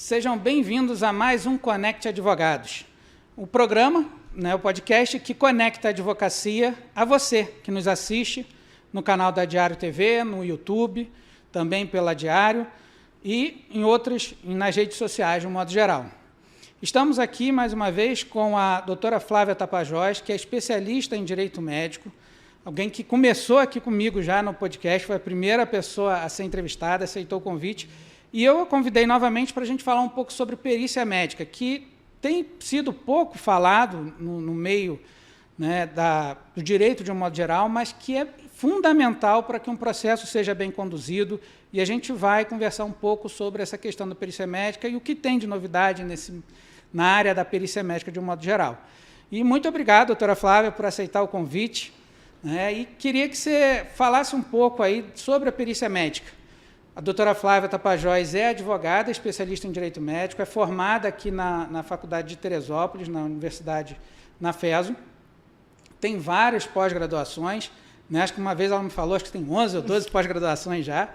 Sejam bem-vindos a mais um Conecte Advogados, o programa, o podcast que conecta a advocacia a você, que nos assiste no canal da Diário TV, no YouTube, também pela Diário e nas redes sociais, de um modo geral. Estamos aqui, mais uma vez, com a doutora Flávia Tapajós, que é especialista em direito médico, alguém que começou aqui comigo já no podcast, foi a primeira pessoa a ser entrevistada, aceitou o convite, e eu a convidei novamente para a gente falar um pouco sobre perícia médica, que tem sido pouco falado no meio do direito de um modo geral, mas que é fundamental para que um processo seja bem conduzido, e a gente vai conversar um pouco sobre essa questão da perícia médica e o que tem de novidade na área da perícia médica de um modo geral. E muito obrigado, doutora Flávia, por aceitar o convite, e queria que você falasse um pouco aí sobre a perícia médica. A doutora Flávia Tapajós é advogada, especialista em direito médico, é formada aqui na Faculdade de Teresópolis, na Universidade, na FESO, tem várias pós-graduações, acho que uma vez ela me falou, acho que tem 11 ou 12 pós-graduações já,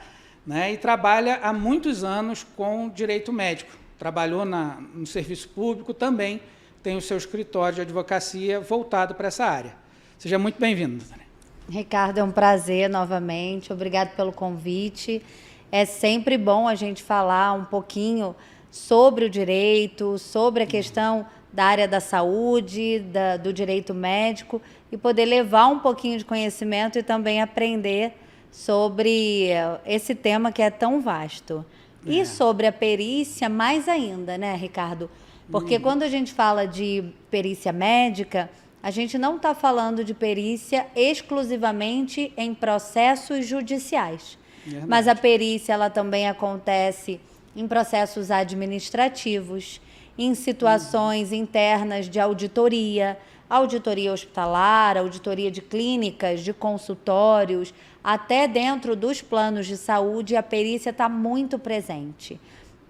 e trabalha há muitos anos com direito médico, trabalhou no serviço público, também tem o seu escritório de advocacia voltado para essa área. Seja muito bem-vindo, doutora. Ricardo, é um prazer novamente, obrigado pelo convite. É sempre bom a gente falar um pouquinho sobre o direito, sobre a questão da área da saúde, do direito médico, e poder levar um pouquinho de conhecimento e também aprender sobre esse tema que é tão vasto. E sobre a perícia, mais ainda, né, Ricardo? Porque quando a gente fala de perícia médica, a gente não está falando de perícia exclusivamente em processos judiciais. Verdade. Mas a perícia ela também acontece em processos administrativos, em situações internas de auditoria, auditoria hospitalar, auditoria de clínicas, de consultórios, até dentro dos planos de saúde, a perícia está muito presente.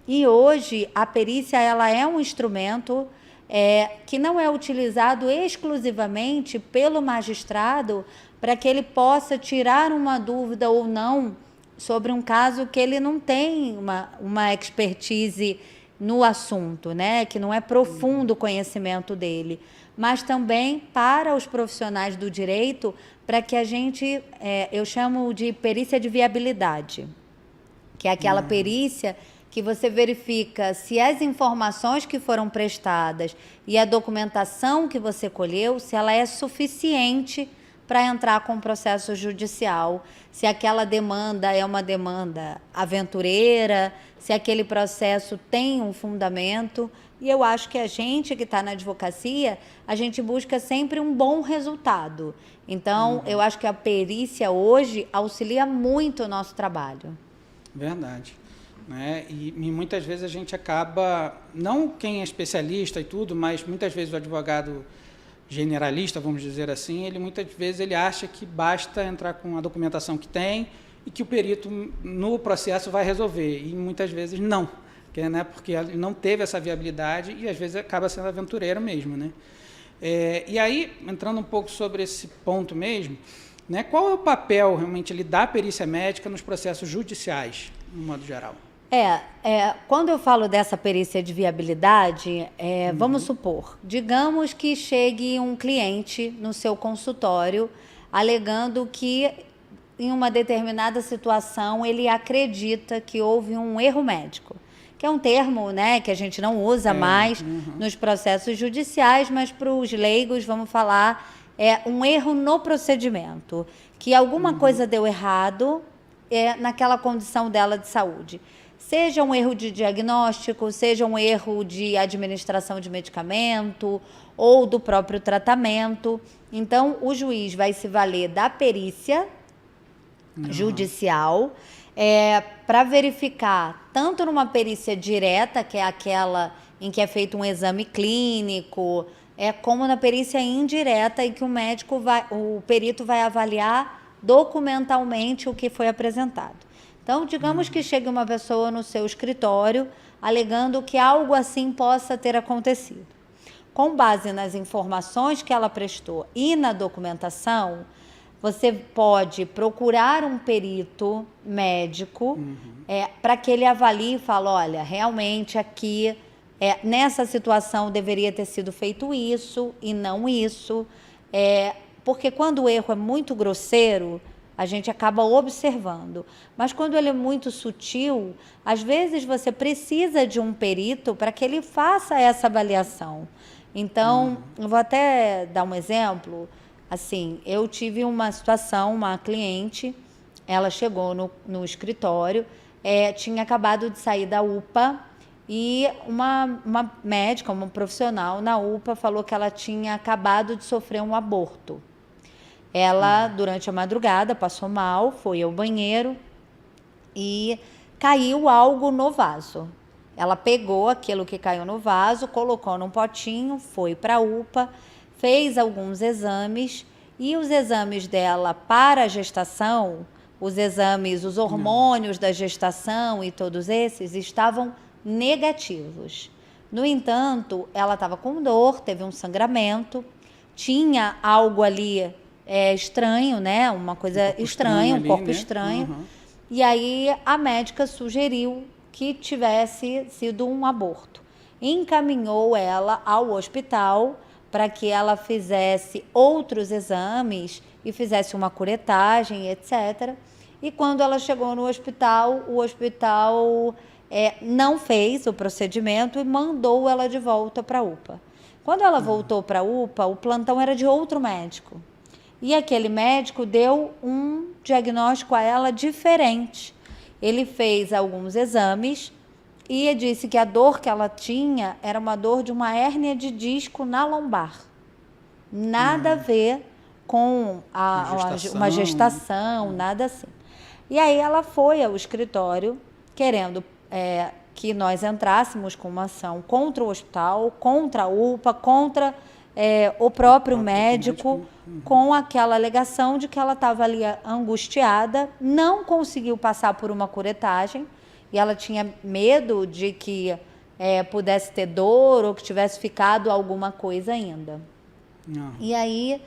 E hoje a perícia ela é um instrumento que não é utilizado exclusivamente pelo magistrado para que ele possa tirar uma dúvida ou não sobre um caso que ele não tem uma expertise no assunto, que não é profundo o conhecimento dele, mas também para os profissionais do direito, para que a gente, eu chamo de perícia de viabilidade, que é aquela perícia que você verifica se as informações que foram prestadas e a documentação que você colheu, se ela é suficiente para entrar com o processo judicial, se aquela demanda é uma demanda aventureira, se aquele processo tem um fundamento. E eu acho que a gente que está na advocacia, a gente busca sempre um bom resultado. Então, eu acho que a perícia hoje auxilia muito o nosso trabalho. Verdade. E muitas vezes a gente acaba, não quem é especialista e tudo, mas muitas vezes o advogado generalista, vamos dizer assim, muitas vezes ele acha que basta entrar com a documentação que tem e que o perito no processo vai resolver, e muitas vezes não, porque ele não teve essa viabilidade e às vezes acaba sendo aventureiro mesmo. E aí, entrando um pouco sobre esse ponto mesmo, qual é o papel realmente da perícia médica nos processos judiciais, no modo geral? Quando eu falo dessa perícia de viabilidade, vamos supor, digamos que chegue um cliente no seu consultório alegando que em uma determinada situação ele acredita que houve um erro médico, que é um termo que a gente não usa mais nos processos judiciais, mas para os leigos, vamos falar, um erro no procedimento, que alguma coisa deu errado naquela condição dela de saúde. Seja um erro de diagnóstico, seja um erro de administração de medicamento ou do próprio tratamento. Então, o juiz vai se valer da perícia judicial para verificar, tanto numa perícia direta, que é aquela em que é feito um exame clínico, como na perícia indireta, em que o perito vai avaliar documentalmente o que foi apresentado. Então, digamos que chegue uma pessoa no seu escritório alegando que algo assim possa ter acontecido. Com base nas informações que ela prestou e na documentação, você pode procurar um perito médico para que ele avalie e fale, olha, realmente aqui, nessa situação deveria ter sido feito isso e não isso. Porque quando o erro é muito grosseiro, a gente acaba observando. Mas quando ele é muito sutil, às vezes você precisa de um perito para que ele faça essa avaliação. Então, eu vou até dar um exemplo. Assim, eu tive uma situação, uma cliente, ela chegou no escritório, tinha acabado de sair da UPA e uma médica, uma profissional na UPA falou que ela tinha acabado de sofrer um aborto. Ela, durante a madrugada, passou mal, foi ao banheiro e caiu algo no vaso. Ela pegou aquilo que caiu no vaso, colocou num potinho, foi para a UPA, fez alguns exames e os exames dela para a gestação, os exames, os hormônios da gestação e todos esses estavam negativos. No entanto, ela estava com dor, teve um sangramento, tinha algo ali estranho, né? Uma coisa estranha, um corpo estranho. E aí a médica sugeriu que tivesse sido um aborto. Encaminhou ela ao hospital para que ela fizesse outros exames e fizesse uma curetagem, etc. E quando ela chegou no hospital, o hospital não fez o procedimento e mandou ela de volta para a UPA. Quando ela voltou para a UPA, o plantão era de outro médico. E aquele médico deu um diagnóstico a ela diferente. Ele fez alguns exames e disse que a dor que ela tinha era uma dor de uma hérnia de disco na lombar. Nada a ver com uma gestação, nada assim. E aí ela foi ao escritório querendo que nós entrássemos com uma ação contra o hospital, contra a UPA, contra o próprio médico, com aquela alegação de que ela estava ali angustiada, não conseguiu passar por uma curetagem, e ela tinha medo de que pudesse ter dor ou que tivesse ficado alguma coisa ainda. E aí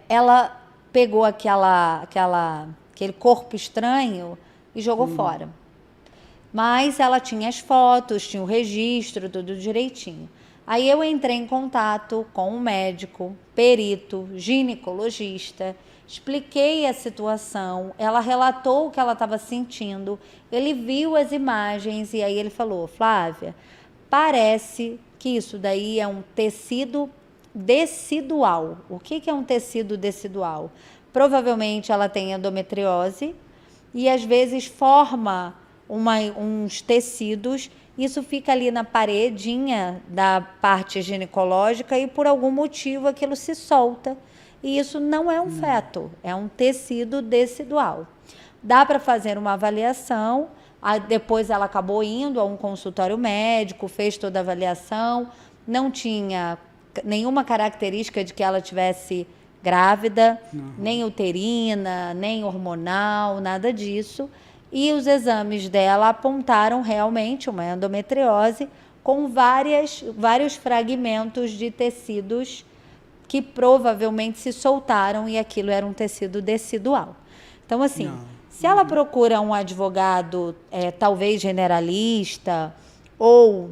ela pegou aquele corpo estranho e jogou fora. Mas ela tinha as fotos, tinha o registro, tudo direitinho. Aí eu entrei em contato com um médico, perito, ginecologista, expliquei a situação, ela relatou o que ela estava sentindo, ele viu as imagens e aí ele falou, Flávia, parece que isso daí é um tecido decidual. O que é um tecido decidual? Provavelmente ela tem endometriose e às vezes forma uns tecidos. Isso fica ali na paredinha da parte ginecológica e por algum motivo aquilo se solta. E isso não é um feto, é um tecido decidual. Dá para fazer uma avaliação, depois ela acabou indo a um consultório médico, fez toda a avaliação, não tinha nenhuma característica de que ela tivesse grávida, nem uterina, nem hormonal, nada disso. E os exames dela apontaram realmente uma endometriose com vários fragmentos de tecidos que provavelmente se soltaram e aquilo era um tecido decidual. Então, assim, se ela procura um advogado, talvez generalista, ou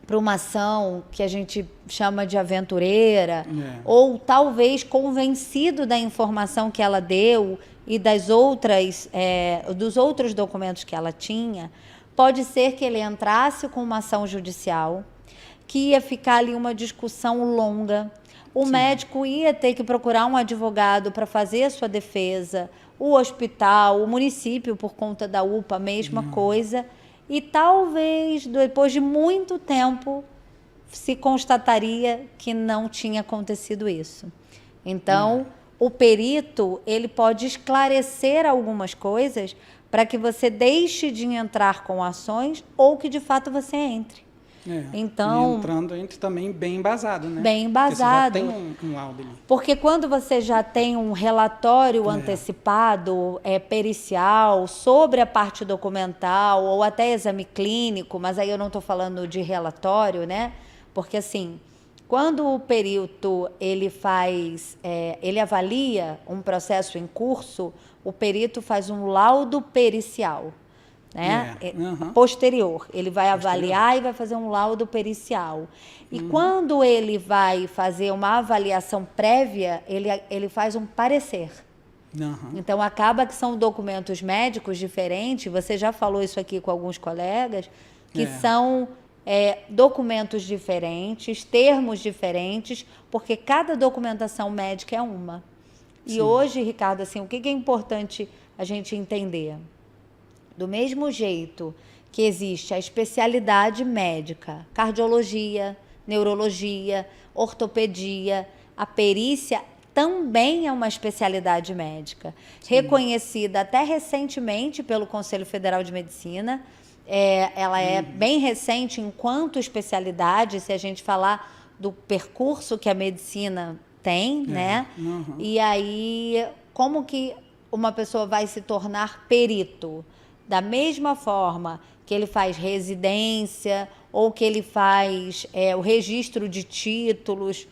para uma ação que a gente chama de aventureira, ou talvez convencido da informação que ela deu e dos outros documentos que ela tinha, pode ser que ele entrasse com uma ação judicial, que ia ficar ali uma discussão longa, o médico ia ter que procurar um advogado para fazer a sua defesa, o hospital, o município, por conta da UPA, a mesma coisa, e talvez, depois de muito tempo, se constataria que não tinha acontecido isso. Então, o perito, ele pode esclarecer algumas coisas para que você deixe de entrar com ações ou que, de fato, você entre. Então, e entrando, entre também bem embasado, né? Bem embasado. Porque você já tem um laudo ali. Porque quando você já tem um relatório antecipado, pericial, sobre a parte documental, ou até exame clínico, mas aí eu não estou falando de relatório, né? Porque, assim, quando o perito ele avalia um processo em curso, o perito faz um laudo pericial, né? Posterior. Ele vai avaliar e vai fazer um laudo pericial. E quando ele vai fazer uma avaliação prévia, ele faz um parecer. Então, acaba que são documentos médicos diferentes, você já falou isso aqui com alguns colegas, que são documentos diferentes, termos diferentes, porque cada documentação médica é uma. E hoje, Ricardo, assim, o que é importante a gente entender? Do mesmo jeito que existe a especialidade médica, cardiologia, neurologia, ortopedia, a perícia também é uma especialidade médica, reconhecida até recentemente pelo Conselho Federal de Medicina. Ela é bem recente enquanto especialidade, se a gente falar do percurso que a medicina tem, né? E aí, como que uma pessoa vai se tornar perito? Da mesma forma que ele faz residência, ou que ele faz o registro de títulos,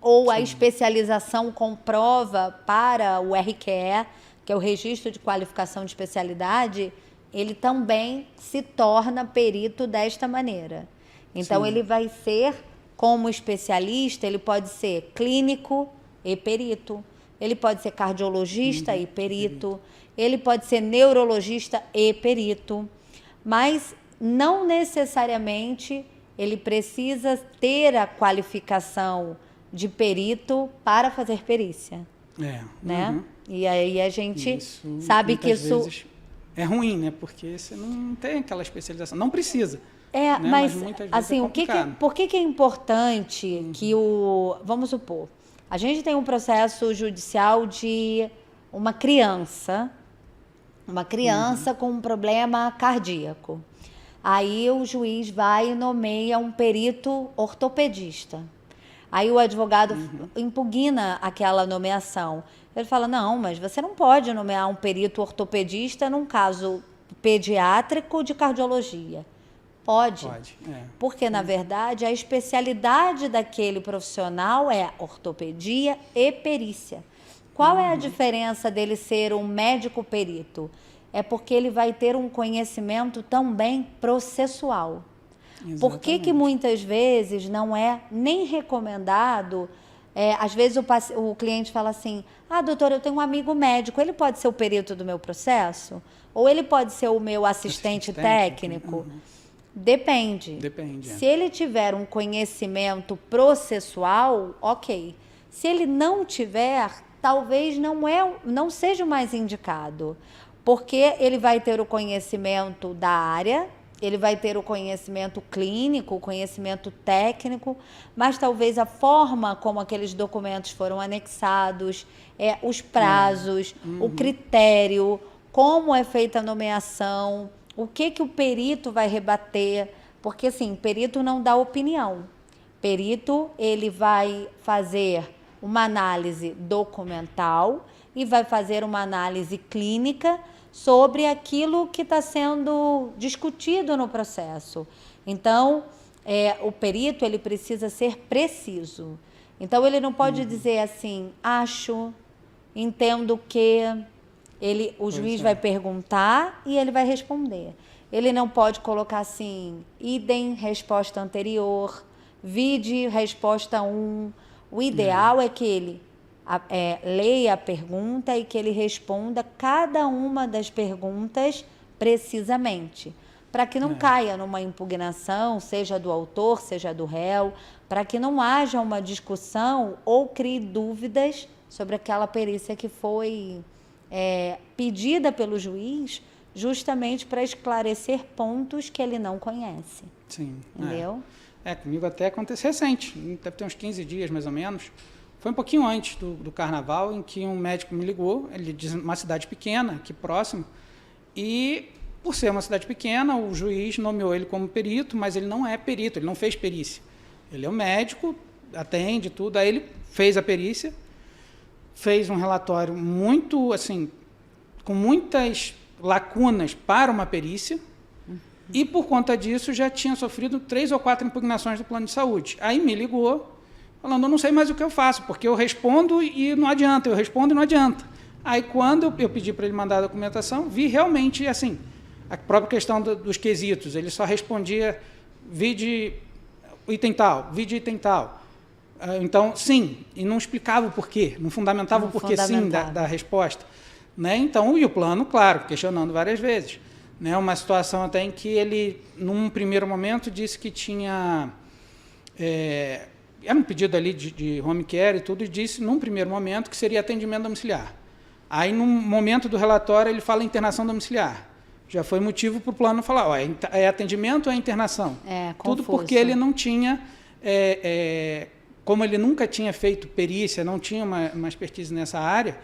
ou a especialização com prova para o RQE, que é o Registro de Qualificação de Especialidade, ele também se torna perito desta maneira. Então, ele vai ser, como especialista, ele pode ser clínico e perito, ele pode ser cardiologista e perito, ele pode ser neurologista e perito, mas não necessariamente ele precisa ter a qualificação de perito para fazer perícia. Né? E aí a gente sabe que isso é ruim, né? Porque você não tem aquela especialização. Não precisa. Né? Mas assim, por que é importante que vamos supor, a gente tem um processo judicial de uma criança com um problema cardíaco. Aí o juiz vai e nomeia um perito ortopedista. Aí o advogado impugna aquela nomeação. Ele fala, não, mas você não pode nomear um perito ortopedista num caso pediátrico de cardiologia. Pode. Porque, na verdade, a especialidade daquele profissional é ortopedia e perícia. Qual é a diferença dele ser um médico perito? É porque ele vai ter um conhecimento também processual. Por que muitas vezes não é nem recomendado? Às vezes o cliente fala assim, doutor, eu tenho um amigo médico, ele pode ser o perito do meu processo? Ou ele pode ser o meu assistente técnico? Depende. Se ele tiver um conhecimento processual, ok. Se ele não tiver, talvez não seja o mais indicado, porque ele vai ter o conhecimento da área, ele vai ter o conhecimento clínico, o conhecimento técnico, mas talvez a forma como aqueles documentos foram anexados, os prazos, o critério, como é feita a nomeação, o que o perito vai rebater, porque assim, perito não dá opinião. Perito, ele vai fazer uma análise documental e vai fazer uma análise clínica sobre aquilo que está sendo discutido no processo. Então, o perito ele precisa ser preciso. Então, ele não pode dizer assim, acho, entendo que... O juiz vai perguntar e ele vai responder. Ele não pode colocar assim, idem, resposta anterior, vide, resposta 1. O ideal é que ele leia a pergunta e que ele responda cada uma das perguntas precisamente, para que não caia numa impugnação, seja do autor, seja do réu, para que não haja uma discussão ou crie dúvidas sobre aquela perícia que foi pedida pelo juiz, justamente para esclarecer pontos que ele não conhece. Sim. Entendeu? Comigo até aconteceu recente, deve ter uns 15 dias mais ou menos. Foi um pouquinho antes do carnaval, em que um médico me ligou, ele de uma cidade pequena, aqui próximo, e por ser uma cidade pequena, o juiz nomeou ele como perito, mas ele não é perito, ele não fez perícia. Ele é um médico, atende tudo, aí ele fez a perícia, fez um relatório muito, assim, com muitas lacunas para uma perícia, e por conta disso já tinha sofrido 3 ou 4 impugnações do plano de saúde. Aí me ligou falando, eu não sei mais o que eu faço, porque eu respondo e não adianta, eu respondo e não adianta. Aí, quando eu pedi para ele mandar a documentação, vi realmente, assim, a própria questão dos quesitos, ele só respondia, vi de item tal, vi de item tal. Então, sim, e não explicava o porquê, não fundamentava o porquê sim da resposta. Né? Então, e o plano, claro, questionando várias vezes. Né? Uma situação até em que ele, num primeiro momento, disse que tinha... era um pedido ali de home care e tudo, e disse, num primeiro momento, que seria atendimento domiciliar. Aí, num momento do relatório, ele fala internação domiciliar. Já foi motivo para o plano falar, ó, é atendimento ou é internação? Tudo porque ele não tinha... como ele nunca tinha feito perícia, não tinha uma expertise nessa área,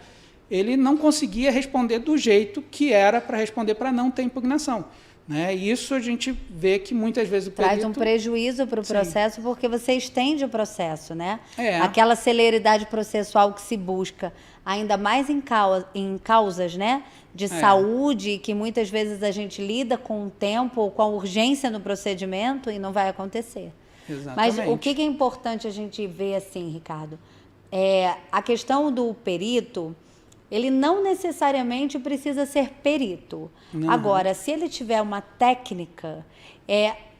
ele não conseguia responder do jeito que era para responder para não ter impugnação. Né? E isso a gente vê que muitas vezes o perito... Traz um prejuízo para o processo, porque você estende o processo, né? Aquela celeridade processual que se busca, ainda mais em causas, né? De saúde, que muitas vezes a gente lida com o tempo, com a urgência no procedimento e não vai acontecer. Exatamente. Mas o que é importante a gente ver assim, Ricardo? A questão do perito, ele não necessariamente precisa ser perito. Uhum. Agora, se ele tiver uma técnica,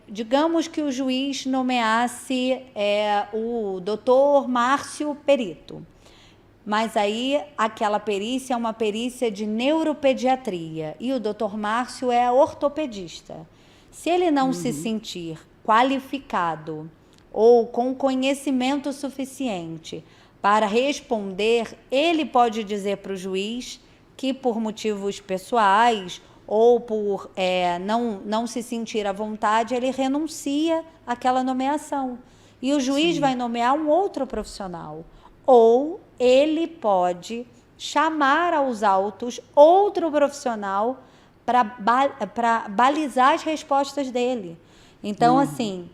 digamos que o juiz nomeasse o doutor Márcio perito, mas aí aquela perícia é uma perícia de neuropediatria e o doutor Márcio é ortopedista. Se ele não se sentir qualificado ou com conhecimento suficiente para responder, ele pode dizer para o juiz que por motivos pessoais ou por não se sentir à vontade, ele renuncia àquela nomeação. E o juiz vai nomear um outro profissional. Ou ele pode chamar aos autos outro profissional para balizar as respostas dele. Então, assim,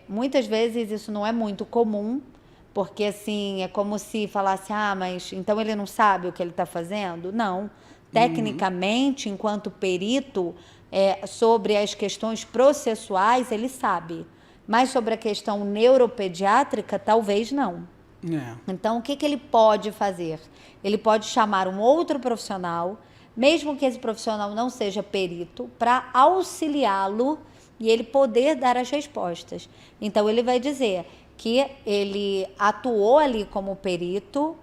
muitas vezes isso não é muito comum, porque, assim, é como se falasse, mas então ele não sabe o que ele está fazendo? Não. Tecnicamente, enquanto perito, sobre as questões processuais, ele sabe. Mas sobre a questão neuropediátrica, talvez não. Então, o que ele pode fazer? Ele pode chamar um outro profissional, mesmo que esse profissional não seja perito, para auxiliá-lo e ele poder dar as respostas. Então, ele vai dizer que ele atuou ali como perito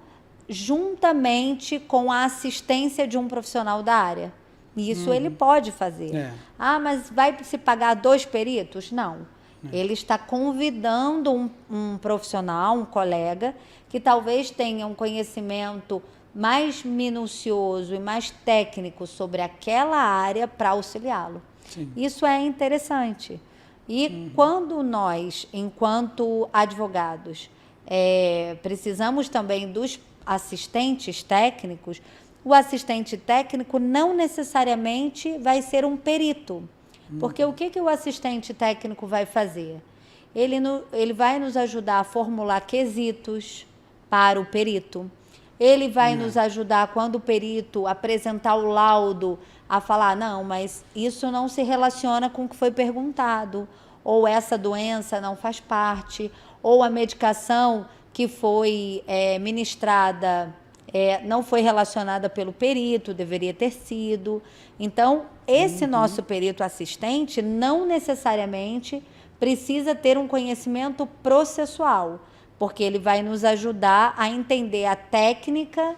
juntamente com a assistência de um profissional da área. Isso ele pode fazer. Mas vai se pagar 2 peritos? Não. Ele está convidando um profissional, um colega, que talvez tenha um conhecimento mais minucioso e mais técnico sobre aquela área para auxiliá-lo. Isso é interessante. E quando nós, enquanto advogados, precisamos também dos assistentes técnicos, o assistente técnico não necessariamente vai ser um perito. Porque o que o assistente técnico vai fazer? Ele vai nos ajudar a formular quesitos para o perito. Ele vai nos ajudar, quando o perito apresentar o laudo, a falar, não, mas isso não se relaciona com o que foi perguntado, ou essa doença não faz parte, ou a medicação que foi ministrada não foi relacionada pelo perito, deveria ter sido. Então, esse nosso perito assistente não necessariamente precisa ter um conhecimento processual, porque ele vai nos ajudar a entender a técnica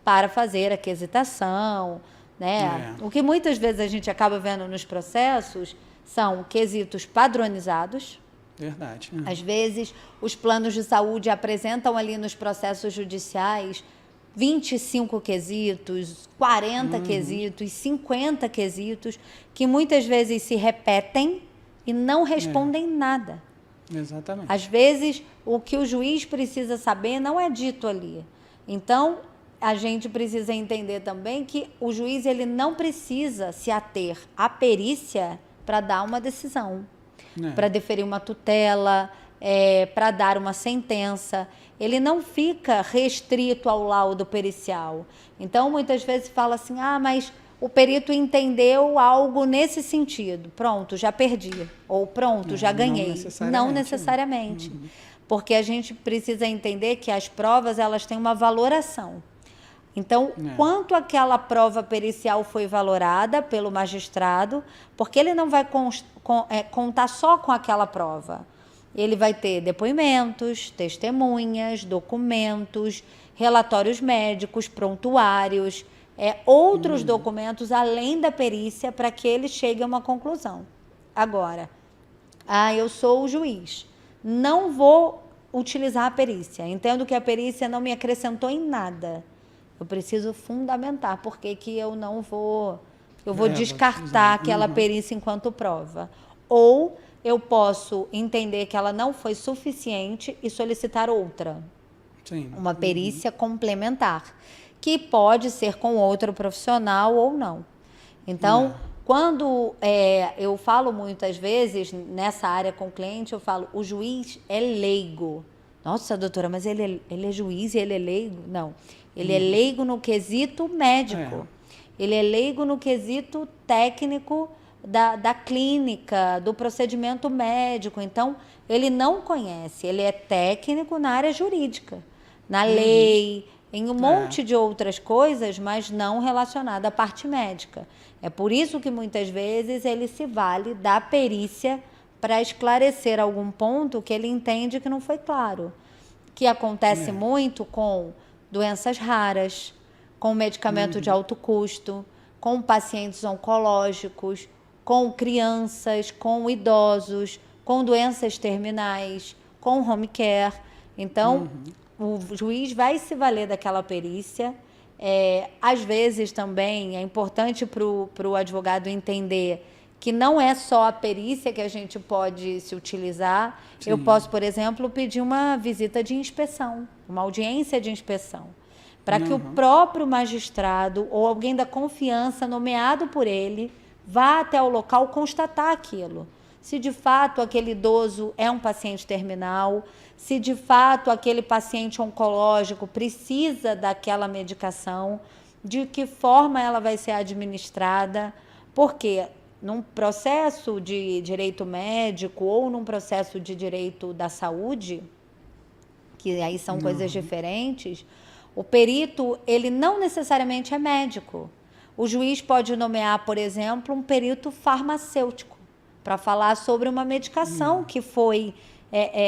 para fazer a quesitação, né? O que muitas vezes a gente acaba vendo nos processos são quesitos padronizados. Verdade. Às vezes, os planos de saúde apresentam ali nos processos judiciais 25 quesitos, 40 quesitos, 50 quesitos, que muitas vezes se repetem e não respondem nada. Exatamente. Às vezes, o que o juiz precisa saber não é dito ali. Então, a gente precisa entender também que o juiz ele não precisa se ater à perícia para dar uma decisão, para deferir uma tutela, para dar uma sentença. Ele não fica restrito ao laudo pericial. Então, muitas vezes fala assim, mas o perito entendeu algo nesse sentido. Pronto, já perdi. Ou pronto, já ganhei. Não necessariamente. porque a gente precisa entender que as provas elas têm uma valoração. Então, quanto aquela prova pericial foi valorada pelo magistrado, porque ele não vai contar só com aquela prova. Ele vai ter depoimentos, testemunhas, documentos, relatórios médicos, prontuários, outros documentos além da perícia para que ele chegue a uma conclusão. Agora, eu sou o juiz, não vou utilizar a perícia, entendo que a perícia não me acrescentou em nada. Eu preciso fundamentar por que eu não vou... Eu vou descartar aquela perícia enquanto prova. Ou eu posso entender que ela não foi suficiente e solicitar outra. Sim. Uma perícia complementar, que pode ser com outro profissional ou não. Então, quando eu falo muitas vezes, nessa área com o cliente, eu falo, o juiz é leigo. Nossa, doutora, mas ele é juiz e ele é leigo? Não. Ele é leigo no quesito médico. Ele é leigo no quesito técnico da clínica, do procedimento médico. Então, ele não conhece. Ele é técnico na área jurídica, na lei, em um monte de outras coisas, mas não relacionada à parte médica. É por isso que, muitas vezes, ele se vale da perícia para esclarecer algum ponto que ele entende que não foi claro. Que acontece muito com doenças raras, com medicamento de alto custo, com pacientes oncológicos, com crianças, com idosos, com doenças terminais, com home care. Então, o juiz vai se valer daquela perícia. Às vezes também é importante para o advogado entender que não é só a perícia que a gente pode se utilizar. Sim. Eu posso, por exemplo, pedir uma visita de inspeção, uma audiência de inspeção, para que o próprio magistrado ou alguém da confiança nomeado por ele vá até o local constatar aquilo. Se de fato aquele idoso é um paciente terminal, se de fato aquele paciente oncológico precisa daquela medicação, de que forma ela vai ser administrada, porque num processo de direito médico ou num processo de direito da saúde, que aí são coisas diferentes, o perito, ele não necessariamente é médico. O juiz pode nomear, por exemplo, um perito farmacêutico para falar sobre uma medicação que foi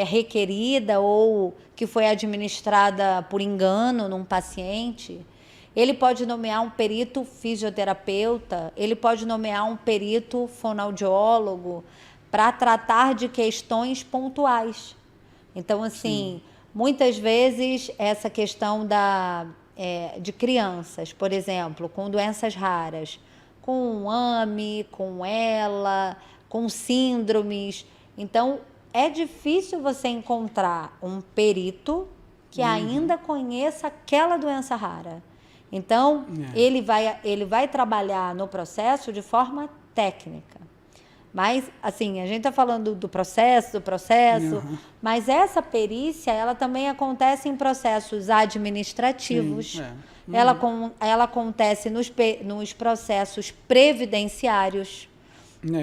requerida ou que foi administrada por engano num paciente. Ele pode nomear um perito fisioterapeuta, ele pode nomear um perito fonoaudiólogo para tratar de questões pontuais. Então, assim, muitas vezes essa questão de crianças, por exemplo, com doenças raras, com AME, com ELA, com síndromes. Então, é difícil você encontrar um perito que ainda conheça aquela doença rara. Então, ele vai trabalhar no processo de forma técnica. Mas, assim, a gente está falando do processo, mas essa perícia, ela também acontece em processos administrativos. Ela acontece nos processos previdenciários.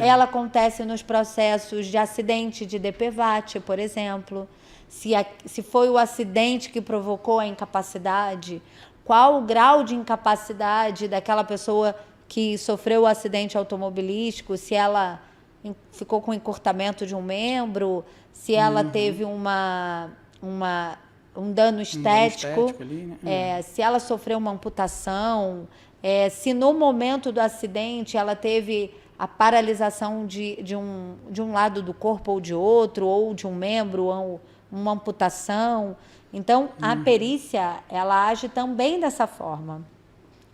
Ela acontece nos processos de acidente de DPVAT, por exemplo. Se foi o acidente que provocou a incapacidade, qual o grau de incapacidade daquela pessoa que sofreu o acidente automobilístico, se ela ficou com encurtamento de um membro, se ela teve um dano estético, ali, né? Se ela sofreu uma amputação, se no momento do acidente ela teve a paralisação de um lado do corpo ou de outro, ou de um membro, ou uma amputação. Então, a perícia, ela age também dessa forma.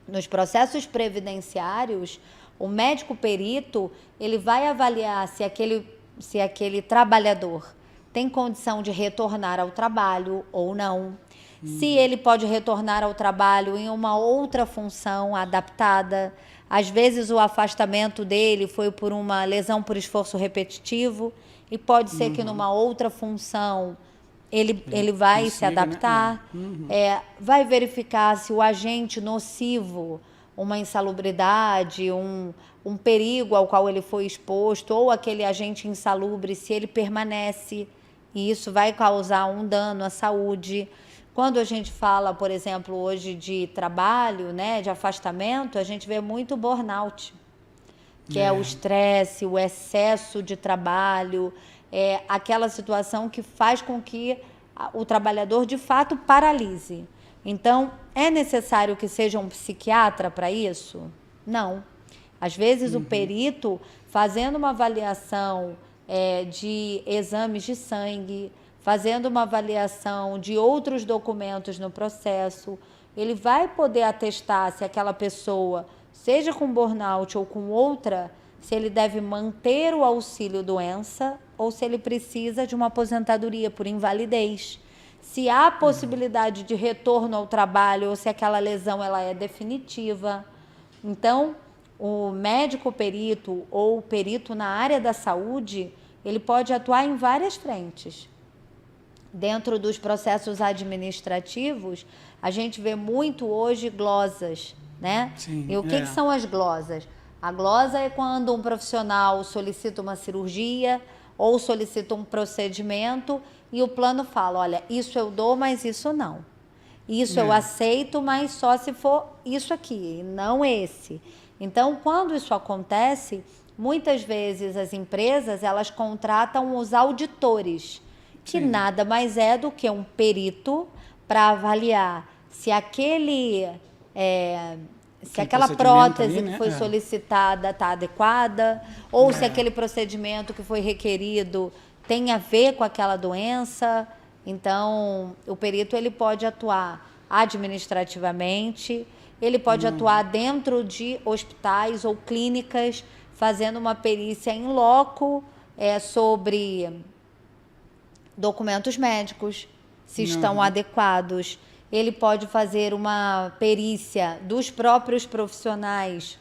Nos processos previdenciários, o médico perito, ele vai avaliar se aquele trabalhador tem condição de retornar ao trabalho ou não. Se ele pode retornar ao trabalho em uma outra função adaptada. Às vezes, o afastamento dele foi por uma lesão por esforço repetitivo e pode ser que numa outra função ele vai se adaptar, né? Vai verificar se o agente nocivo, uma insalubridade, um perigo ao qual ele foi exposto, ou aquele agente insalubre, se ele permanece e isso vai causar um dano à saúde. Quando a gente fala, por exemplo, hoje de trabalho, né, de afastamento, a gente vê muito burnout, que é o estresse, o excesso de trabalho, aquela situação que faz com que o trabalhador, de fato, paralise. Então, é necessário que seja um psiquiatra para isso? Não. Às vezes, o perito, fazendo uma avaliação de exames de sangue, fazendo uma avaliação de outros documentos no processo, ele vai poder atestar se aquela pessoa, seja com burnout ou com outra, se ele deve manter o auxílio-doença ou se ele precisa de uma aposentadoria por invalidez. Se há possibilidade de retorno ao trabalho ou se aquela lesão ela é definitiva. Então, o médico perito ou o perito na área da saúde, ele pode atuar em várias frentes. Dentro dos processos administrativos, a gente vê muito hoje glosas, né? Sim, e o que são as glosas? A glosa é quando um profissional solicita uma cirurgia ou solicita um procedimento e o plano fala, olha, isso eu dou, mas isso não. Isso eu aceito, mas só se for isso aqui, não esse. Então, quando isso acontece, muitas vezes as empresas, elas contratam os auditores, que nada mais é do que um perito para avaliar se aquela prótese que foi solicitada está adequada, ou se aquele procedimento que foi requerido tem a ver com aquela doença. Então, o perito ele pode atuar administrativamente, ele pode atuar dentro de hospitais ou clínicas, fazendo uma perícia in loco sobre documentos médicos, se estão adequados. Ele pode fazer uma perícia dos próprios profissionais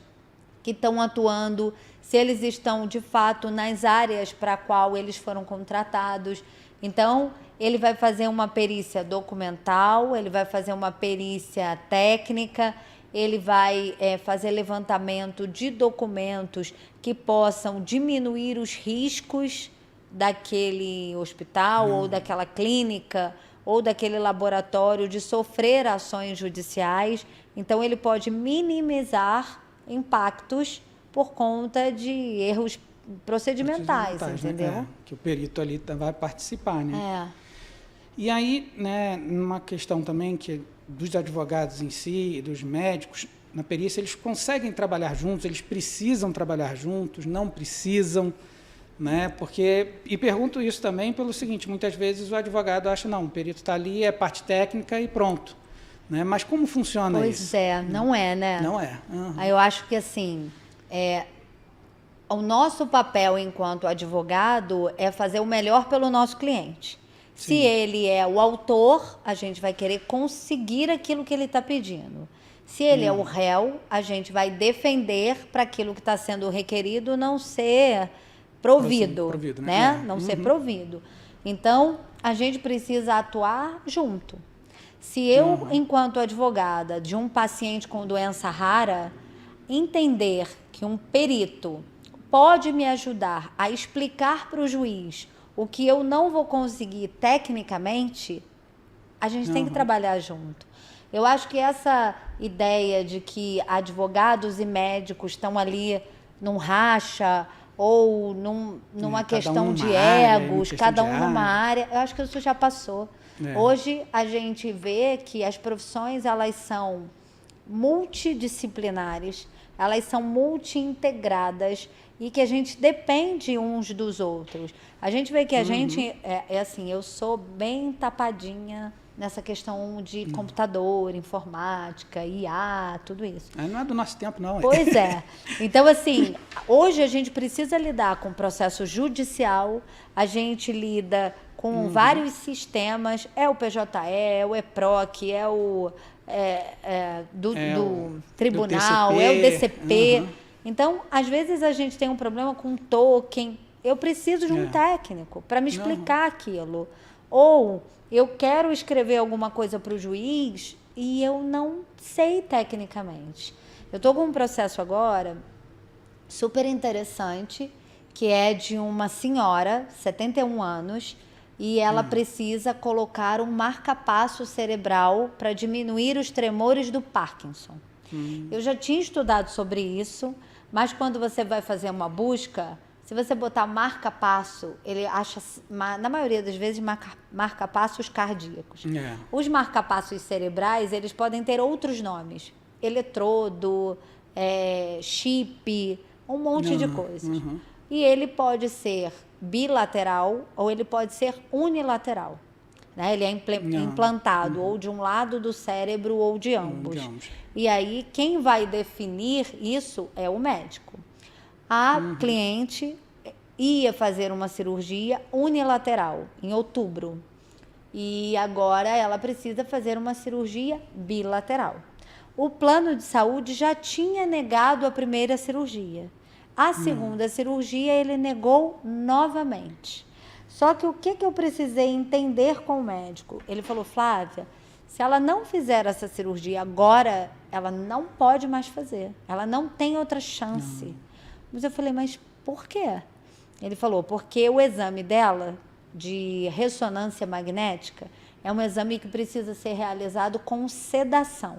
que estão atuando, se eles estão, de fato, nas áreas para a qual eles foram contratados. Então, ele vai fazer uma perícia documental, ele vai fazer uma perícia técnica, ele vai fazer levantamento de documentos que possam diminuir os riscos daquele hospital ou daquela clínica ou daquele laboratório de sofrer ações judiciais. Então, ele pode minimizar impactos por conta de erros procedimentais, entendeu? Né? Que o perito ali vai participar, né? E aí, né, uma questão também que dos advogados em si, dos médicos, na perícia, eles conseguem trabalhar juntos, eles precisam trabalhar juntos, não precisam, né? E pergunto isso também pelo seguinte, muitas vezes o advogado acha, não, o perito está ali, é parte técnica e pronto. Né? Mas como funciona isso? Pois é, não é, né? Não é. Aí eu acho que, assim, o nosso papel enquanto advogado é fazer o melhor pelo nosso cliente. Se ele é o autor, a gente vai querer conseguir aquilo que ele está pedindo. Se ele é o réu, a gente vai defender para aquilo que está sendo requerido não ser provido, né? Não ser provido. Então, a gente precisa atuar junto. Se eu, enquanto advogada de um paciente com doença rara, entender que um perito pode me ajudar a explicar para o juiz o que eu não vou conseguir tecnicamente, a gente tem que trabalhar junto. Eu acho que essa ideia de que advogados e médicos estão ali num racha ou numa questão de egos, cada um numa área, eu acho que isso já passou. Hoje a gente vê que as profissões elas são multidisciplinares, elas são multi-integradas e que a gente depende uns dos outros. A gente vê que a gente, assim, eu sou bem tapadinha nessa questão de computador, informática, IA, tudo isso. Não é do nosso tempo, não. Pois é. Então, assim, hoje a gente precisa lidar com o processo judicial, a gente lida com vários sistemas, é o PJE, é o EPROC, é o do tribunal, do é o DCP. Então, às vezes a gente tem um problema com token. Eu preciso de um técnico para me explicar aquilo. Ou eu quero escrever alguma coisa para o juiz e eu não sei tecnicamente. Eu estou com um processo agora super interessante, que é de uma senhora, 71 anos, e ela precisa colocar um marca-passo cerebral para diminuir os tremores do Parkinson. Eu já tinha estudado sobre isso, mas quando você vai fazer uma busca, se você botar marca-passo, ele acha, na maioria das vezes, marca-passos cardíacos. Os marca-passos cerebrais, eles podem ter outros nomes. Eletrodo, chip, um monte de coisas. E ele pode ser bilateral ou ele pode ser unilateral. Né? Ele é implantado ou de um lado do cérebro ou de ambos. E aí, quem vai definir isso é o médico. A cliente ia fazer uma cirurgia unilateral em outubro. E agora ela precisa fazer uma cirurgia bilateral. O plano de saúde já tinha negado a primeira cirurgia. A segunda cirurgia ele negou novamente. Só que o que eu precisei entender com o médico? Ele falou, Flávia, se ela não fizer essa cirurgia agora, ela não pode mais fazer. Ela não tem outra chance. Mas eu falei, mas por quê? Ele falou, porque o exame dela, de ressonância magnética, é um exame que precisa ser realizado com sedação.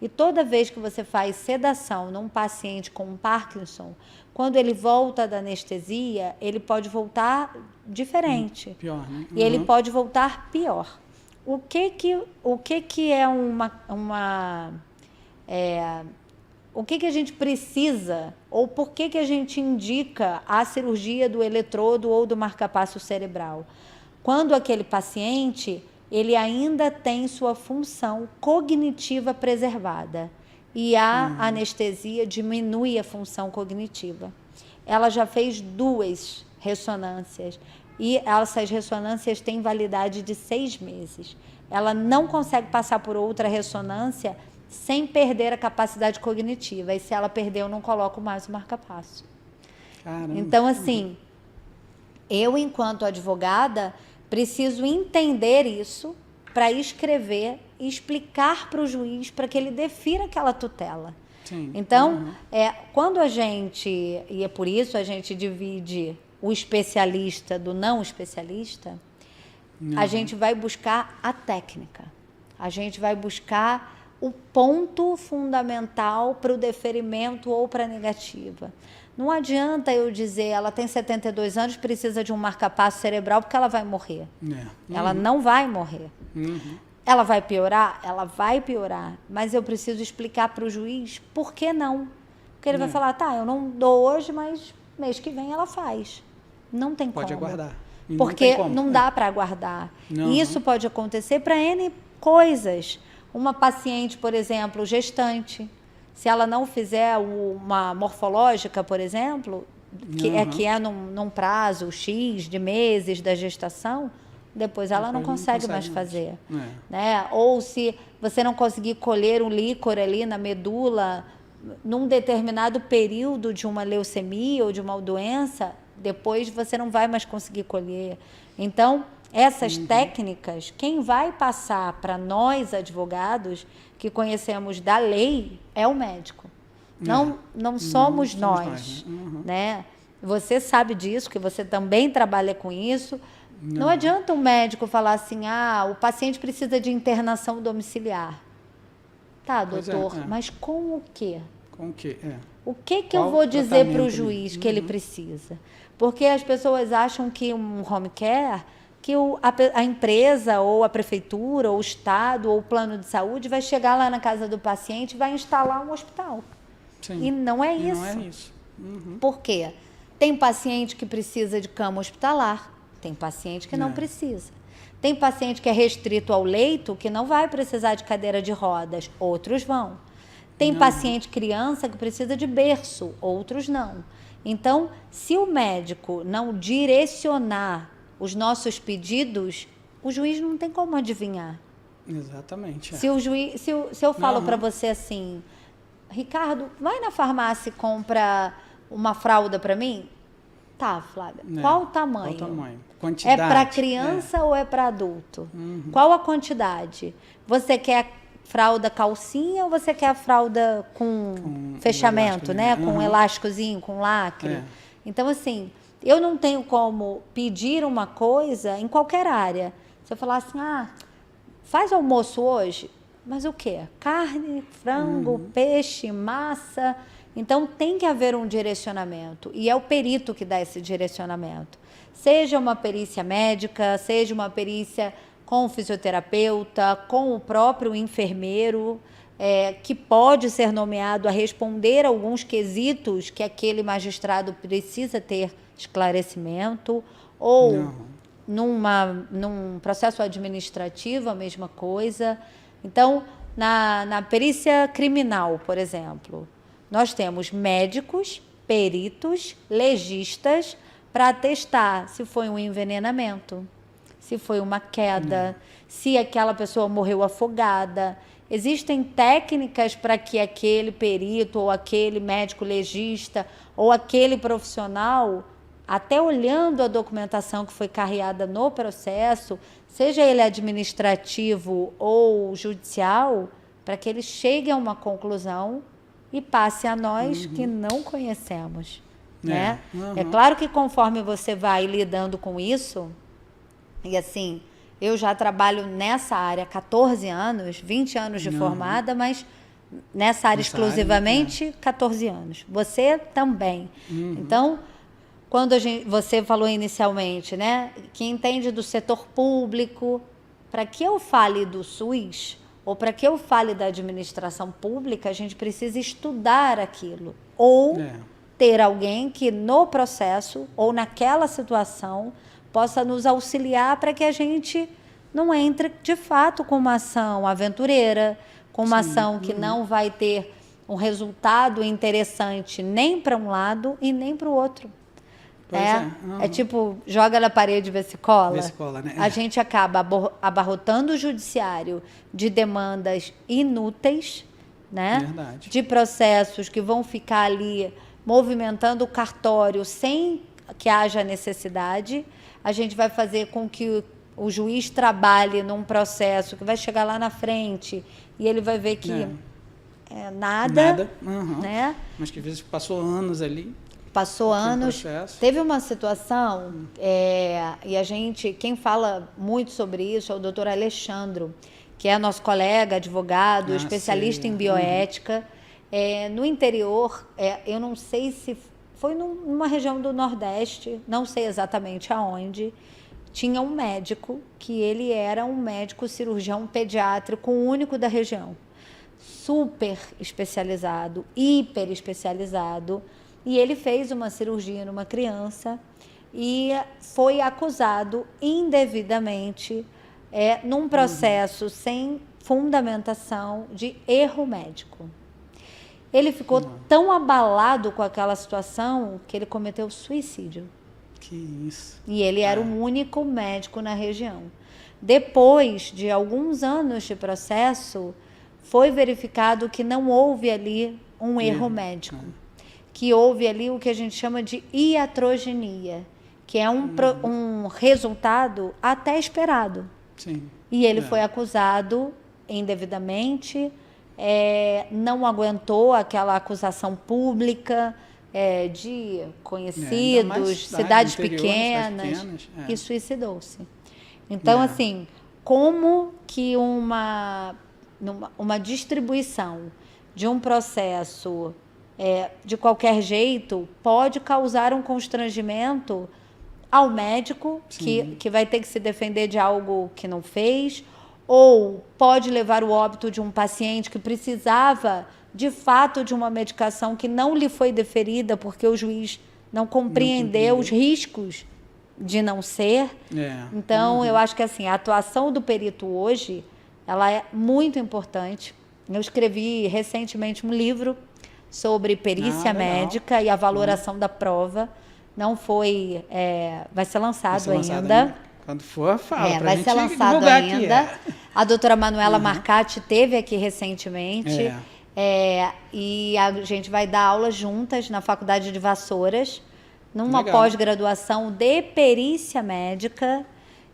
E toda vez que você faz sedação num paciente com Parkinson, quando ele volta da anestesia, ele pode voltar diferente. Pior, né? E ele pode voltar pior. O que é o que a gente precisa, ou por que a gente indica a cirurgia do eletrodo ou do marca-passo cerebral? Quando aquele paciente, ele ainda tem sua função cognitiva preservada e a anestesia diminui a função cognitiva. Ela já fez 2 ressonâncias e essas ressonâncias têm validade de 6 meses. Ela não consegue passar por outra ressonância sem perder a capacidade cognitiva. E se ela perdeu, eu não coloco mais o marca-passo. Então, assim, eu, enquanto advogada, preciso entender isso para escrever e explicar para o juiz para que ele defira aquela tutela. Então, quando a gente, e é por isso a gente divide o especialista do não especialista, a gente vai buscar a técnica. A gente vai buscar o ponto fundamental para o deferimento ou para a negativa. Não adianta eu dizer, ela tem 72 anos, precisa de um marca-passo cerebral porque ela vai morrer. Ela não vai morrer. Ela vai piorar? Ela vai piorar. Mas eu preciso explicar para o juiz por que não. Porque ele vai falar, tá, eu não dou hoje, mas mês que vem ela faz. Não tem como. Pode aguardar. Porque não dá para aguardar. E isso pode acontecer para N coisas. Uma paciente, por exemplo, gestante, se ela não fizer uma morfológica, por exemplo, que é num prazo X de meses da gestação, depois ela não consegue mais fazer. Né? Ou se você não conseguir colher um líquor ali na medula, num determinado período de uma leucemia ou de uma doença, depois você não vai mais conseguir colher. Então, essas técnicas, quem vai passar para nós, advogados, que conhecemos da lei, é o médico. Não somos nós. Né? Você sabe disso, que você também trabalha com isso. Não adianta um médico falar assim, o paciente precisa de internação domiciliar. Tá, doutor, mas com o quê? Com o quê? O que eu vou dizer para o juiz que ele precisa? Porque as pessoas acham que um home care, que a empresa ou a prefeitura ou o estado ou o plano de saúde vai chegar lá na casa do paciente e vai instalar um hospital. E não é isso. Não é isso. Por quê? Tem paciente que precisa de cama hospitalar, tem paciente que não precisa. Tem paciente que é restrito ao leito, que não vai precisar de cadeira de rodas, outros vão. Tem paciente criança que precisa de berço, outros não. Então, se o médico não direcionar os nossos pedidos, o juiz não tem como adivinhar. Exatamente. Se eu falo para você assim, Ricardo, vai na farmácia e compra uma fralda para mim? Tá, Flávia. Qual o tamanho? Qual o tamanho? Quantidade. É para criança ou é para adulto? Qual a quantidade? Você quer fralda calcinha ou você quer a fralda com fechamento, né? Com um elásticozinho, com lacre? Então, assim, eu não tenho como pedir uma coisa em qualquer área. Se eu falar assim, faz almoço hoje, mas o quê? Carne, frango, peixe, massa. Então, tem que haver um direcionamento. E é o perito que dá esse direcionamento. Seja uma perícia médica, seja uma perícia com o fisioterapeuta, com o próprio enfermeiro, que pode ser nomeado a responder alguns quesitos que aquele magistrado precisa ter esclarecimento, ou num processo administrativo, a mesma coisa. Então, na perícia criminal, por exemplo, nós temos médicos, peritos, legistas, para atestar se foi um envenenamento, se foi uma queda, se aquela pessoa morreu afogada. Existem técnicas para que aquele perito, ou aquele médico legista, ou aquele profissional, até olhando a documentação que foi carreada no processo, seja ele administrativo ou judicial, para que ele chegue a uma conclusão e passe a nós que não conhecemos. Né? É claro que conforme você vai lidando com isso, e assim, eu já trabalho nessa área há 14 anos, 20 anos de formada, mas nessa área exclusivamente 14 anos. Você também. Então, quando você falou inicialmente, né, que entende do setor público, para que eu fale do SUS, ou para que eu fale da administração pública, a gente precisa estudar aquilo. Ou ter alguém que no processo, ou naquela situação, possa nos auxiliar para que a gente não entre, de fato, com uma ação aventureira, com uma ação que não vai ter um resultado interessante nem para um lado e nem para o outro. É tipo, joga na parede e vê se cola. Vê se cola, né? A gente acaba abarrotando o judiciário de demandas inúteis, né? Verdade. De processos que vão ficar ali movimentando o cartório sem que haja necessidade. A gente vai fazer com que o juiz trabalhe num processo que vai chegar lá na frente e ele vai ver que nada. Né? Mas que às vezes passou anos ali. Passou anos. Teve uma situação, e a gente, quem fala muito sobre isso é o doutor Alexandro, que é nosso colega, advogado, especialista em bioética. No interior, eu não sei se foi numa região do Nordeste, não sei exatamente aonde, tinha um médico que ele era um médico cirurgião pediátrico único da região, super especializado, hiper especializado, e ele fez uma cirurgia numa criança e foi acusado indevidamente num processo sem fundamentação de erro médico. Ele ficou tão abalado com aquela situação que ele cometeu suicídio. Que isso. E ele era o único médico na região. Depois de alguns anos de processo, foi verificado que não houve ali um erro médico. Que houve ali o que a gente chama de iatrogenia, que é um resultado até esperado. Sim. E ele foi acusado indevidamente, não aguentou aquela acusação pública de conhecidos, cidades pequenas, e suicidou-se. Então, assim, como que uma distribuição de um processo de qualquer jeito pode causar um constrangimento ao médico que vai ter que se defender de algo que não fez, ou pode levar o óbito de um paciente que precisava de fato de uma medicação que não lhe foi deferida porque o juiz não compreendeu os riscos de não ser. Então, eu acho que assim, a atuação do perito hoje, ela é muito importante. Eu escrevi recentemente um livro sobre perícia médica e a valoração da prova. Não foi... vai ser lançado ainda. Quando for, fala pra vai gente ser lançado ainda. Aqui, A doutora Manuela Marcati esteve aqui recentemente. E a gente vai dar aulas juntas na Faculdade de Vassouras, numa pós-graduação de perícia médica.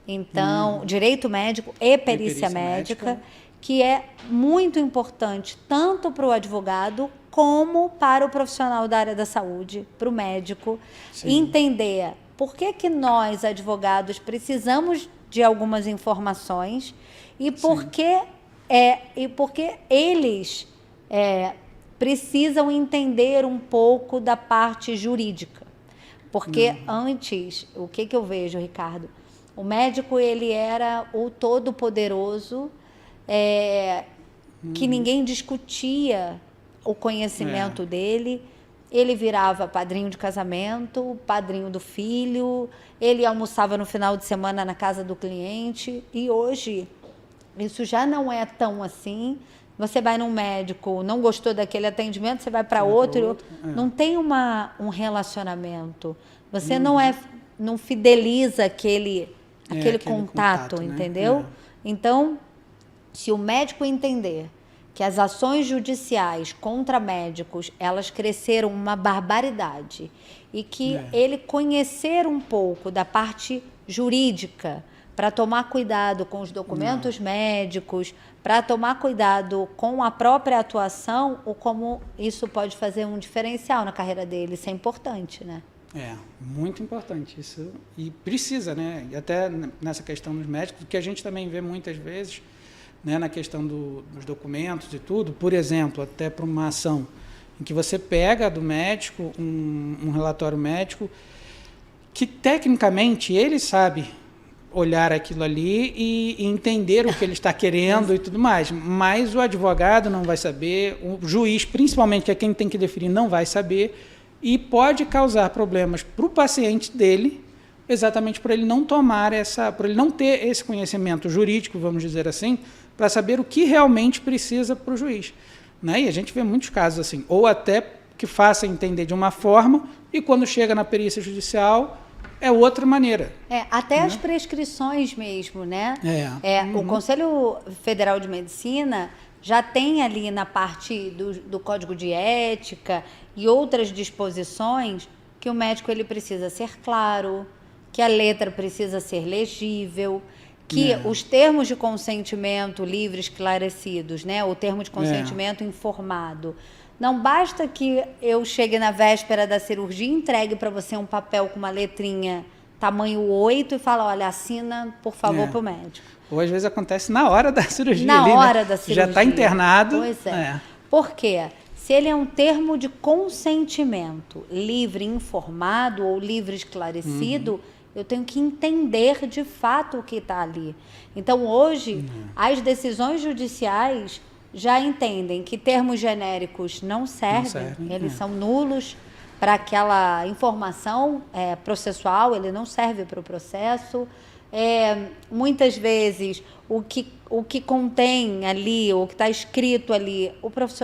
Então, direito médico e perícia médica, que é muito importante tanto para o advogado como para o profissional da área da saúde, para o médico, entender por que nós, advogados, precisamos de algumas informações e por que eles precisam entender um pouco da parte jurídica. Porque antes, o que eu vejo, Ricardo? O médico, ele era o todo-poderoso, que ninguém discutia o conhecimento dele. Ele virava padrinho de casamento, padrinho do filho, ele almoçava no final de semana na casa do cliente. E hoje, isso já não é tão assim. Você vai num médico, não gostou daquele atendimento, você vai para outro. Não tem um relacionamento. Você não fideliza aquele contato, entendeu? Né? Então, se o médico entender que as ações judiciais contra médicos, elas cresceram uma barbaridade, e que ele conhecer um pouco da parte jurídica, para tomar cuidado com os documentos médicos, para tomar cuidado com a própria atuação, ou como isso pode fazer um diferencial na carreira dele. Isso é importante, né? Muito importante isso. E precisa, né? E até nessa questão dos médicos, que a gente também vê muitas vezes, né, na questão dos documentos e tudo, por exemplo, até para uma ação em que você pega do médico um relatório médico que, tecnicamente, ele sabe olhar aquilo ali e entender o que ele está querendo e tudo mais. Mas o advogado não vai saber, o juiz, principalmente, que é quem tem que definir, não vai saber, e pode causar problemas para o paciente dele, exatamente por ele não tomar por ele não ter esse conhecimento jurídico, vamos dizer assim, para saber o que realmente precisa para o juiz. Né? E a gente vê muitos casos assim, ou até que faça entender de uma forma, e quando chega na perícia judicial, é outra maneira. Até as prescrições mesmo, né? O Conselho Federal de Medicina já tem ali na parte do Código de Ética e outras disposições que o médico ele precisa ser claro, que a letra precisa ser legível, que os termos de consentimento livre, esclarecidos, né? O termo de consentimento informado. Não basta que eu chegue na véspera da cirurgia e entregue para você um papel com uma letrinha tamanho 8 e fala, olha, assina, por favor, para o médico. Ou às vezes acontece na hora da cirurgia. Na ali, hora né? da cirurgia. Já está internado. Pois é. Por quê? Se ele é um termo de consentimento livre, informado ou livre, esclarecido, eu tenho que entender de fato o que está ali. Então, hoje, as decisões judiciais já entendem que termos genéricos não servem, eles são nulos para aquela informação processual, ele não serve para o processo. Muitas vezes, o que contém ali, o que está escrito ali,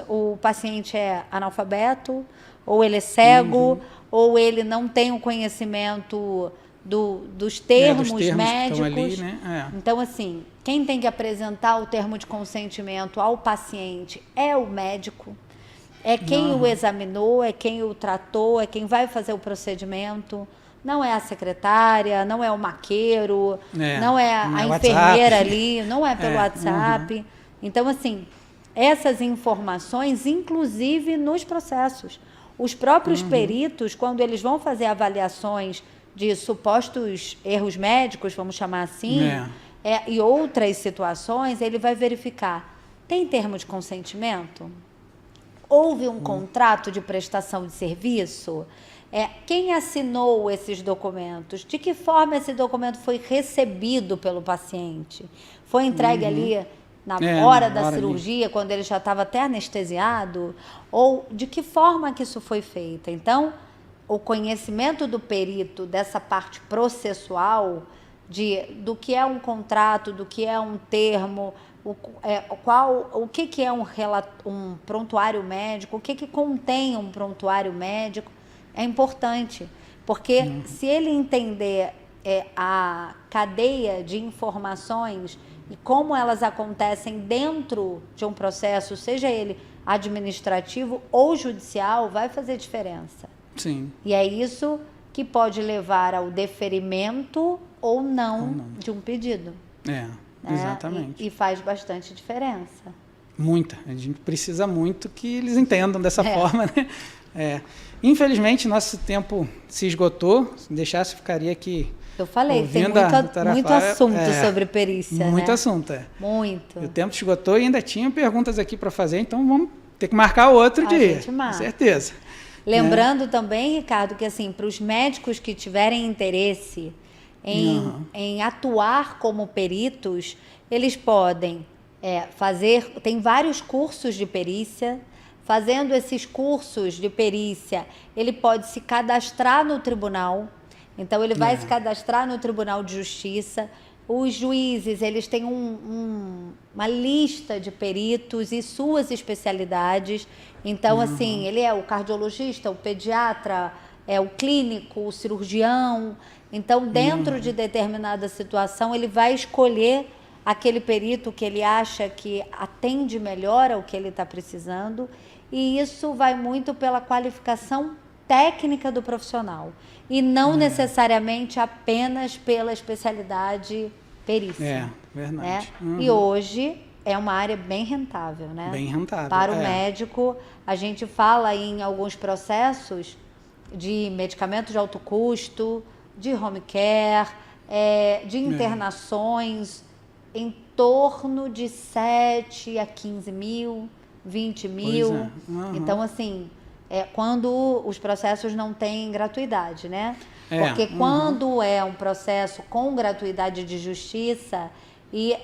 o paciente é analfabeto, ou ele é cego, ou ele não tem o conhecimento dos termos médicos. Ali, né? Então, assim, quem tem que apresentar o termo de consentimento ao paciente é o médico, é quem o examinou, é quem o tratou, é quem vai fazer o procedimento. Não é a secretária, não é o maqueiro, não é a enfermeira ali, não é pelo WhatsApp. Então, assim, essas informações, inclusive nos processos. Os próprios peritos, quando eles vão fazer avaliações de supostos erros médicos, vamos chamar assim, e outras situações, ele vai verificar, tem termo de consentimento? Houve um contrato de prestação de serviço? Quem assinou esses documentos? De que forma esse documento foi recebido pelo paciente? Foi entregue ali na hora da cirurgia, ali, quando ele já estava até anestesiado? Ou de que forma que isso foi feito? Então, o conhecimento do perito dessa parte processual, do que é um contrato, do que é um termo, o que é um prontuário médico, o que contém um prontuário médico, é importante, porque se ele entender a cadeia de informações e como elas acontecem dentro de um processo, seja ele administrativo ou judicial, vai fazer diferença. Sim. E é isso que pode levar ao deferimento ou não de um pedido. Exatamente. E faz bastante diferença. Muita. A gente precisa muito que eles entendam dessa forma, né? Infelizmente, nosso tempo se esgotou. Se deixasse, ficaria aqui. Eu falei, tem muito assunto sobre perícia, muito né? assunto, Muito. O tempo esgotou e ainda tinha perguntas aqui para fazer, então vamos ter que marcar outro dia. Gente marca. Com certeza. Lembrando também, Ricardo, que assim, para os médicos que tiverem interesse em atuar como peritos, eles podem fazer, tem vários cursos de perícia. Fazendo esses cursos de perícia, ele pode se cadastrar no tribunal. Então, ele vai se cadastrar no Tribunal de Justiça. Os juízes, eles têm uma lista de peritos e suas especialidades. Então, assim, ele é o cardiologista, o pediatra, o clínico, o cirurgião. Então, dentro de determinada situação, ele vai escolher aquele perito que ele acha que atende melhor ao que ele está precisando. E isso vai muito pela qualificação técnica do profissional e não necessariamente apenas pela especialidade perícia. Verdade. Né? E hoje é uma área bem rentável, né? Bem rentável. Para o médico, a gente fala em alguns processos de medicamentos de alto custo, de home care, de internações em torno de 7 a 15 mil, 20 mil. Então, assim, quando os processos não têm gratuidade, né? Porque quando é um processo com gratuidade de justiça e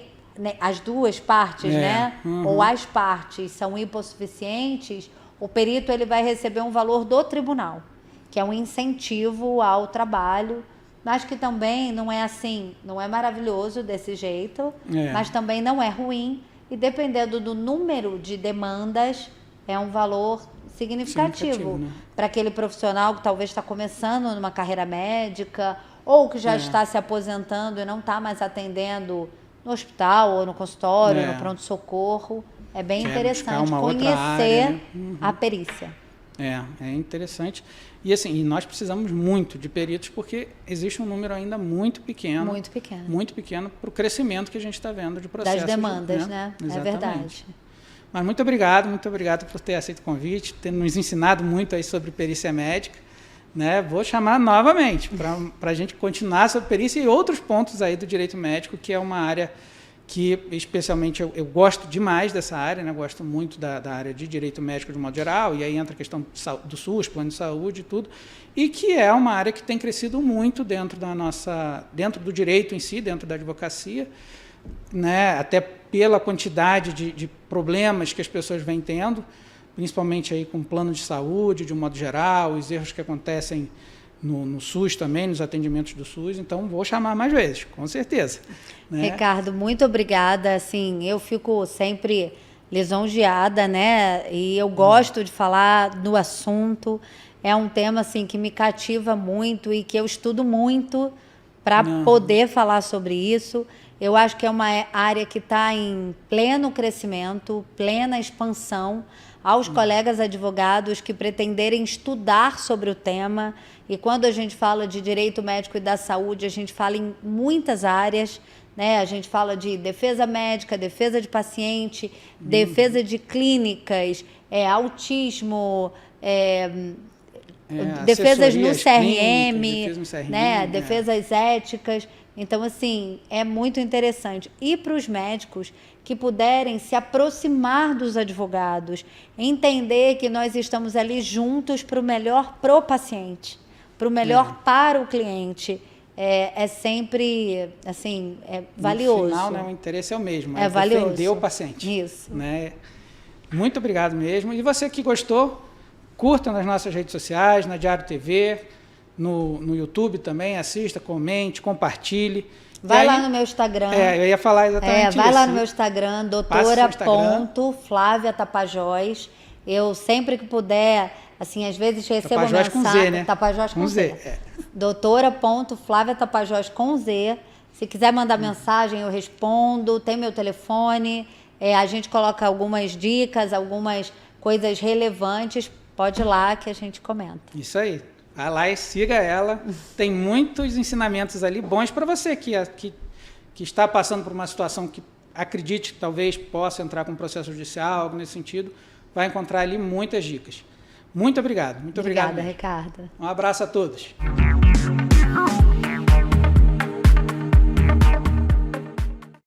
as duas partes, né? Ou as partes são hipossuficientes, o perito ele vai receber um valor do tribunal, que é um incentivo ao trabalho, mas que também não é assim, não é maravilhoso desse jeito, mas também não é ruim. E dependendo do número de demandas, é um valor significativo né? Para aquele profissional que talvez está começando numa carreira médica ou que já está se aposentando e não está mais atendendo no hospital ou no consultório, no pronto-socorro. É bem interessante conhecer a perícia. É interessante. E assim, nós precisamos muito de peritos porque existe um número ainda muito pequeno. Muito pequeno para o crescimento que a gente está vendo de processos. Das demandas, né? Exatamente. É verdade. Mas muito obrigado por ter aceito o convite, ter nos ensinado muito aí sobre perícia médica. Né? Vou chamar novamente para a gente continuar sobre perícia e outros pontos aí do direito médico, que é uma área que especialmente eu gosto demais dessa área, né? Gosto muito da área de direito médico de modo geral, e aí entra a questão do SUS, plano de saúde e tudo, e que é uma área que tem crescido muito dentro do direito em si, dentro da advocacia, né? Até pela quantidade de problemas que as pessoas vêm tendo, principalmente aí com plano de saúde, de um modo geral, os erros que acontecem no SUS também, nos atendimentos do SUS. Então, vou chamar mais vezes, com certeza. Né? Ricardo, muito obrigada. Assim, eu fico sempre lisonjeada, né? E eu gosto de falar do assunto. É um tema assim, que me cativa muito e que eu estudo muito para poder falar sobre isso. Eu acho que é uma área que está em pleno crescimento, plena expansão. Aos colegas advogados que pretenderem estudar sobre o tema. E quando a gente fala de direito médico e da saúde, a gente fala em muitas áreas, né? A gente fala de defesa médica, defesa de paciente, defesa de clínicas, autismo, defesas no CRM, né? Defesas éticas. Então, assim, é muito interessante. E para os médicos que puderem se aproximar dos advogados, entender que nós estamos ali juntos para o melhor pro paciente, para o melhor para o cliente, é sempre, assim, valioso. No final, né, o interesse é o mesmo, é valioso. Defender o paciente. Isso. Né? Muito obrigado mesmo. E você que gostou, curta nas nossas redes sociais, na Diário TV, no YouTube também, assista, comente, compartilhe. Vai lá no meu Instagram. Eu ia falar exatamente isso. Vai lá no meu Instagram, doutora.Flávia Tapajós. Eu sempre que puder, assim, às vezes recebo Tapajós mensagem. Com Z, né? Tapajós com Z. Doutora.Flávia Tapajós com Z. Se quiser mandar mensagem, eu respondo. Tem meu telefone. A gente coloca algumas dicas, algumas coisas relevantes. Pode ir lá que a gente comenta. Isso aí. Vai lá e siga ela. Tem muitos ensinamentos ali bons para você que está passando por uma situação que acredite que talvez possa entrar com processo judicial, algo nesse sentido, vai encontrar ali muitas dicas. Muito obrigado. Muito obrigado. Obrigada, Ricardo. Um abraço a todos.